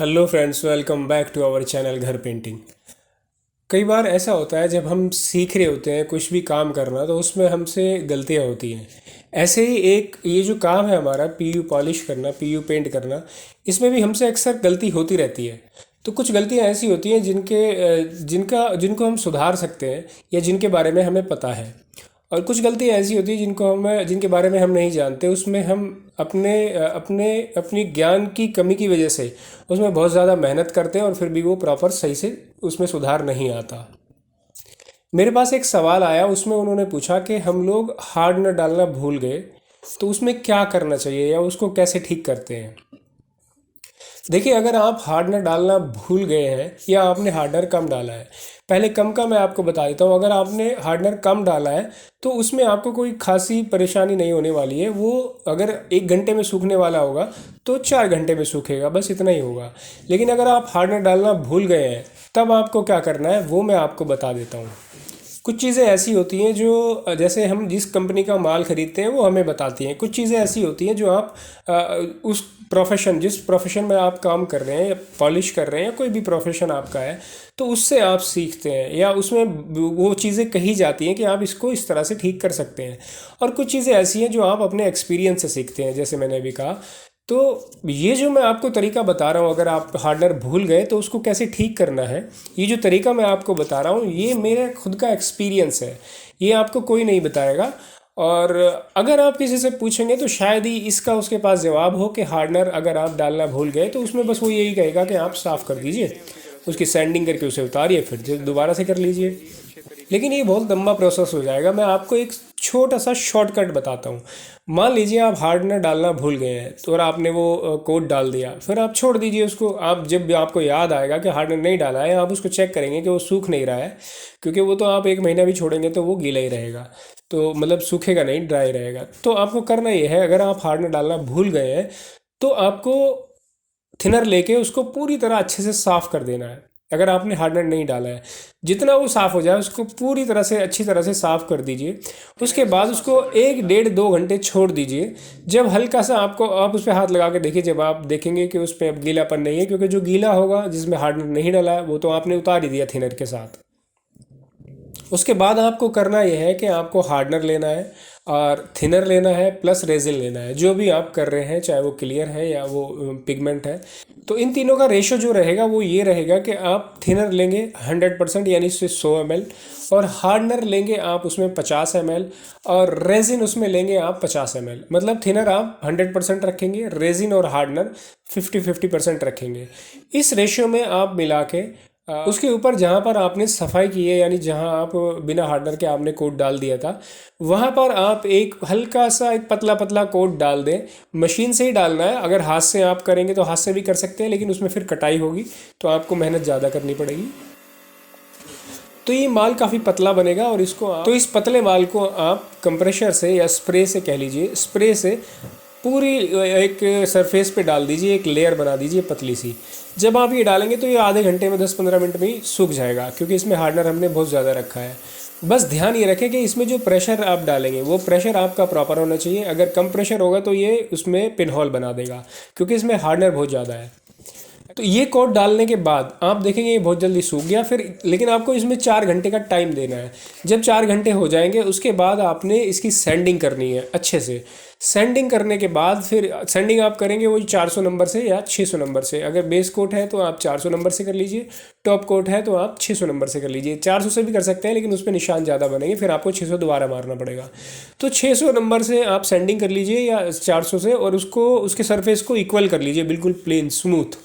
Hello friends, welcome back to our channel Ghar painting. कई बार ऐसा होता है जब हम सीख रहे होते हैं कुछ भी काम करना, तो उसमें हमसे गलतियां होती हैं। ऐसे ही एक ये जो काम है हमारा पीयू पॉलिश करना, पीयू पेंट करना, इसमें भी हमसे अक्सर गलती होती रहती है। तो कुछ गलतियां ऐसी होती हैं जिनको हम सुधार सकते हैं या जिनके बारे में हमें पता है। और कुछ गलतियाँ ऐसी होती हैं जिनके बारे में हम नहीं जानते। उसमें हम अपनी ज्ञान की कमी की वजह से उसमें बहुत ज़्यादा मेहनत करते हैं और फिर भी वो प्रॉपर सही से उसमें सुधार नहीं आता। मेरे पास एक सवाल आया, उसमें उन्होंने पूछा कि हम लोग हार्डनर डालना भूल गए तो उसमें क्या करना चाहिए या उसको कैसे ठीक करते हैं। देखिए, अगर आप हार्डनर डालना भूल गए हैं या आपने हार्डनर कम डाला है, पहले कम का मैं आपको बता देता हूँ। अगर आपने हार्डनर कम डाला है तो उसमें आपको कोई खासी परेशानी नहीं होने वाली है। वो अगर 1 घंटे में सूखने वाला होगा तो 4 घंटे में सूखेगा, बस इतना ही होगा। लेकिन अगर आप हार्डनर डालना भूल गए हैं तब आपको क्या करना है वो मैं आपको बता देता हूँ। कुछ चीज़ें ऐसी होती हैं जो जैसे हम जिस कंपनी का माल खरीदते हैं वो हमें बताती हैं। कुछ चीज़ें ऐसी होती हैं जो आप उस जिस प्रोफेशन में आप काम कर रहे हैं या पॉलिश कर रहे हैं या कोई भी प्रोफेशन आपका है, तो उससे आप सीखते हैं या उसमें वो चीज़ें कही जाती हैं कि आप इसको इस तरह से ठीक कर सकते हैं। और कुछ चीज़ें ऐसी हैं जो आप अपने एक्सपीरियंस से सीखते हैं, जैसे मैंने अभी कहा। तो ये जो मैं आपको तरीका बता रहा हूँ, अगर आप हार्डनर भूल गए तो उसको कैसे ठीक करना है, ये जो तरीका मैं आपको बता रहा हूँ ये मेरे खुद का एक्सपीरियंस है। ये आपको कोई नहीं बताएगा। और अगर आप किसी से पूछेंगे तो शायद ही इसका उसके पास जवाब हो कि हार्डनर अगर आप डालना भूल गए तो उसमें बस वो यही कहेगा कि आप साफ़ कर दीजिए, उसकी सैंडिंग करके उसे उतारिए, फिर दोबारा से कर लीजिए। लेकिन ये बहुत लंबा प्रोसेस हो जाएगा। मैं आपको एक छोटा सा शॉर्टकट बताता हूँ। मान लीजिए आप हार्डनर डालना भूल गए हैं तो और आपने वो कोड डाल दिया, फिर आप छोड़ दीजिए उसको। आप जब भी आपको याद आएगा कि हार्डनर नहीं डाला है, आप उसको चेक करेंगे कि वो सूख नहीं रहा है, क्योंकि वो तो आप 1 महीना भी छोड़ेंगे तो वो गीला ही रहेगा, तो मतलब सूखेगा नहीं, ड्राई रहेगा। तो आपको करना ये है, अगर आप हार्डनर डालना भूल गए हैं तो आपको थिनर लेके उसको पूरी तरह अच्छे से साफ़ कर देना है। अगर आपने हार्डनर नहीं डाला है, जितना वो साफ़ हो जाए उसको पूरी तरह से अच्छी तरह से साफ़ कर दीजिए। उसके बाद उसको 1 डेढ़ 2 घंटे छोड़ दीजिए। जब हल्का सा आपको आप उस पर हाथ लगा के देखिए, जब आप देखेंगे कि उस पर अब गीलापन नहीं है, क्योंकि जो गीला होगा जिसमें हार्डनर नहीं डाला है वो तो आपने उतार ही दिया थिनर के साथ। उसके बाद आपको करना यह है कि आपको हार्डनर लेना है और थिनर लेना है प्लस रेजिन लेना है। जो भी आप कर रहे हैं, चाहे वो क्लियर है या वो पिगमेंट है, तो इन तीनों का रेशो जो रहेगा वो ये रहेगा कि आप थिनर लेंगे 100% यानी 100 ml, और हार्डनर लेंगे आप उसमें 50 ml, और रेजिन उसमें लेंगे आप 50 ml। मतलब थिनर आप 100% रखेंगे, रेजिन और हार्डनर 50-50% रखेंगे। इस रेशियो में आप मिला के उसके ऊपर जहाँ पर आपने सफाई की है, यानी जहाँ आप बिना हार्डनर के आपने कोट डाल दिया था, वहाँ पर आप एक हल्का सा एक पतला पतला कोट डाल दें। मशीन से ही डालना है। अगर हाथ से आप करेंगे तो हाथ से भी कर सकते हैं, लेकिन उसमें फिर कटाई होगी तो आपको मेहनत ज़्यादा करनी पड़ेगी। तो ये माल काफ़ी पतला बनेगा और तो इस पतले माल को आप कंप्रेशर से या स्प्रे से, कह लीजिए स्प्रे से, पूरी एक सरफेस पे डाल दीजिए, एक लेयर बना दीजिए पतली सी। जब आप ये डालेंगे तो ये आधे घंटे में 10-15 मिनट में ही सूख जाएगा, क्योंकि इसमें हार्डनर हमने बहुत ज़्यादा रखा है। बस ध्यान ये रखें कि इसमें जो प्रेशर आप डालेंगे वो प्रेशर आपका प्रॉपर होना चाहिए। अगर कम प्रेशर होगा तो ये उसमें पिन होल बना देगा, क्योंकि इसमें हार्डनर बहुत ज़्यादा है। तो ये कोट डालने के बाद आप देखेंगे ये बहुत जल्दी सूख गया। फिर लेकिन आपको इसमें 4 घंटे का टाइम देना है। जब 4 घंटे हो जाएंगे उसके बाद आपने इसकी सैंडिंग करनी है अच्छे से। सैंडिंग करने के बाद फिर सैंडिंग आप करेंगे वही 400 नंबर से या 600 नंबर से। अगर बेस कोट है तो आप 400 नंबर से कर लीजिए, टॉप कोट है तो आप 600 नंबर से कर लीजिए। 400 से भी कर सकते हैं, लेकिन उस पर निशान ज़्यादा बनेंगे, फिर आपको 600 दोबारा मारना पड़ेगा। तो 600 नंबर से आप सैंडिंग कर लीजिए या 400 से, और उसको उसके सरफेस को इक्वल कर लीजिए, बिल्कुल प्लेन स्मूथ।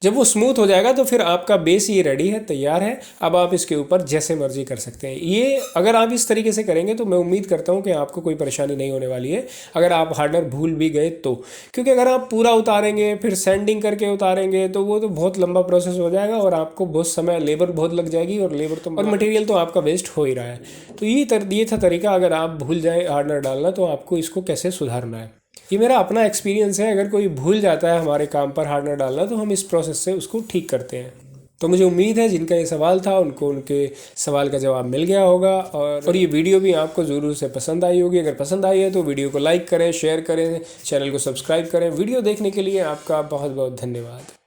जब वो स्मूथ हो जाएगा तो फिर आपका बेस ये रेडी है, तैयार है। अब आप इसके ऊपर जैसे मर्जी कर सकते हैं। ये अगर आप इस तरीके से करेंगे तो मैं उम्मीद करता हूँ कि आपको कोई परेशानी नहीं होने वाली है, अगर आप हार्डनर भूल भी गए तो। क्योंकि अगर आप पूरा उतारेंगे फिर सैंडिंग करके उतारेंगे तो वो तो बहुत लंबा प्रोसेस हो जाएगा और आपको बहुत समय, लेबर बहुत लग जाएगी, और मटेरियल तो आपका वेस्ट हो ही रहा है। तो ये था तरीका। अगर आप भूल जाए हार्डनर डालना तो आपको इसको कैसे सुधारना है। ये मेरा अपना एक्सपीरियंस है। अगर कोई भूल जाता है हमारे काम पर हार्डनर डालना तो हम इस प्रोसेस से उसको ठीक करते हैं। तो मुझे उम्मीद है जिनका ये सवाल था उनको उनके सवाल का जवाब मिल गया होगा, और ये वीडियो भी आपको ज़रूर से पसंद आई होगी। अगर पसंद आई है तो वीडियो को लाइक करें, शेयर करें, चैनल को सब्सक्राइब करें। वीडियो देखने के लिए आपका बहुत बहुत धन्यवाद।